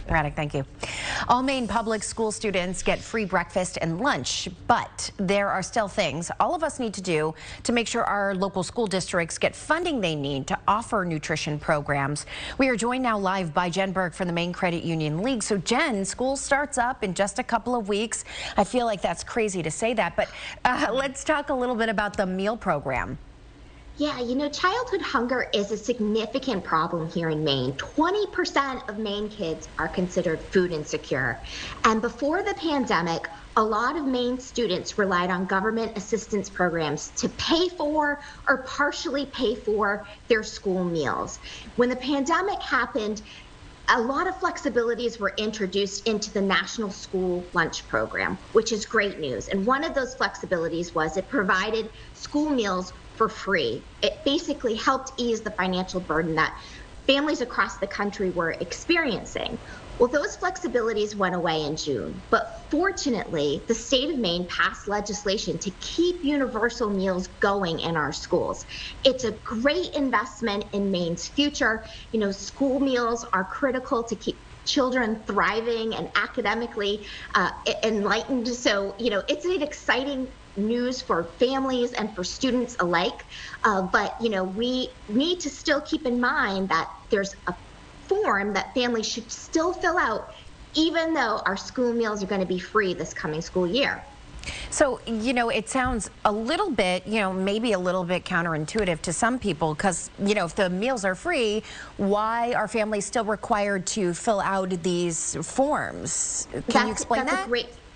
Radek, thank you. All Maine public school students get free breakfast and lunch, but there are still things all of us need to do to make sure our local school districts get funding they need to offer nutrition programs. We are joined now live by Jen Burke from the Maine Credit Union League. So Jen, school starts up in just a couple of weeks. I feel like that's crazy to say that, but let's talk a little bit about the meal program. Yeah, childhood hunger is a significant problem here in Maine. 20% of Maine kids are considered food insecure. And before the pandemic, a lot of Maine students relied on government assistance programs to pay for or partially pay for their school meals. When the pandemic happened, a lot of flexibilities were introduced into the National School Lunch Program, which is great news. And one of those flexibilities was it provided school meals for free. It basically helped ease the financial burden that families across the country were experiencing. Well, those flexibilities went away in June, but fortunately, the state of Maine passed legislation to keep universal meals going in our schools. It's a great investment in Maine's future. School meals are critical to keep children thriving and academically enlightened. So, it's an exciting news for families and for students alike. But we need to still keep in mind that there's a form that families should still fill out, even though our school meals are going to be free this coming school year. So, it sounds a little bit, maybe a little bit counterintuitive to some people because, if the meals are free, why are families still required to fill out these forms? Can you explain that?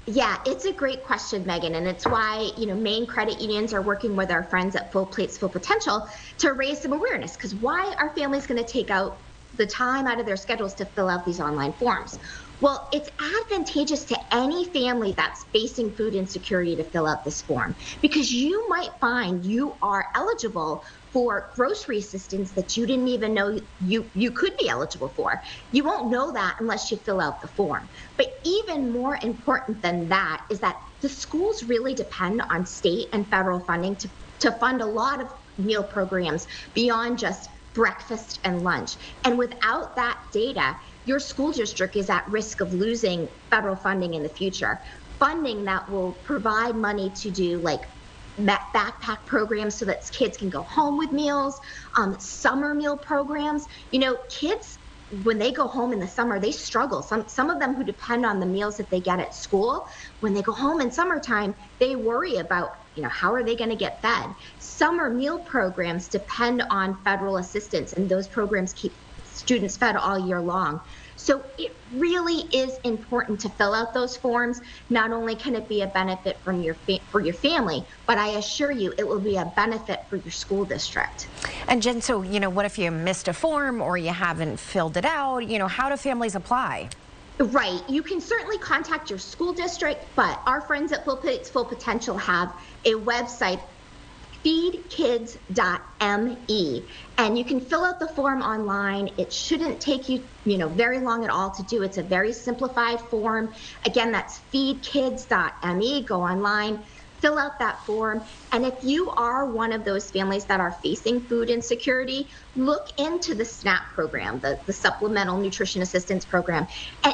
Yeah, it's a great question, Megan, and it's why, Maine credit unions are working with our friends at Full Plates, Full Potential to raise some awareness, because why are families going to take out the time out of their schedules to fill out these online forms? Well, it's advantageous to any family that's facing food insecurity to fill out this form, because you might find you are eligible for grocery assistance that you didn't even know you could be eligible for. You won't know that unless you fill out the form. But even more important than that is that the schools really depend on state and federal funding to fund a lot of meal programs beyond just breakfast and lunch. And without that data, your school district is at risk of losing federal funding in the future. Funding that will provide money to do backpack programs so that kids can go home with meals, summer meal programs. Kids, when they go home in the summer, they struggle. Some of them who depend on the meals that they get at school, when they go home in summertime, they worry about, how are they going to get fed? Summer meal programs depend on federal assistance, and those programs keep students fed all year long. So it really is important to fill out those forms. Not only can it be a benefit for your family, but I assure you it will be a benefit for your school district. And Jen, so, what if you missed a form or you haven't filled it out? How do families apply? Right. You can certainly contact your school district, but our friends at Full Plates, Full Potential have a website, feedkids.me, and you can fill out the form online. It shouldn't take you, very long at all to do. It's a very simplified form. Again, that's feedkids.me. Go online, fill out that form. And if you are one of those families that are facing food insecurity, look into the SNAP program, the Supplemental Nutrition Assistance Program,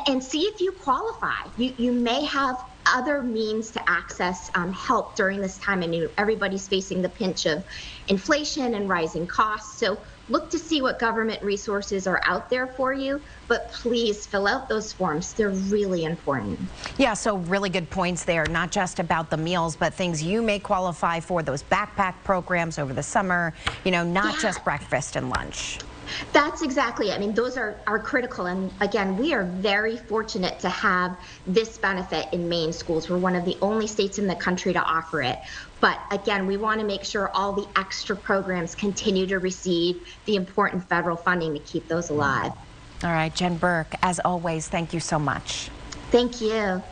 and see if you qualify. You may have other means to access help during this time. And everybody's facing the pinch of inflation and rising costs. So look to see what government resources are out there for you, but please fill out those forms. They're really important. Yeah, so really good points there, not just about the meals, but things you may qualify for, those backpack programs over the summer, not just breakfast and lunch. That's exactly it. I mean, those are critical. And again, we are very fortunate to have this benefit in Maine schools. We're one of the only states in the country to offer it. But again, we want to make sure all the extra programs continue to receive the important federal funding to keep those alive. All right, Jen Burke, as always, thank you so much. Thank you.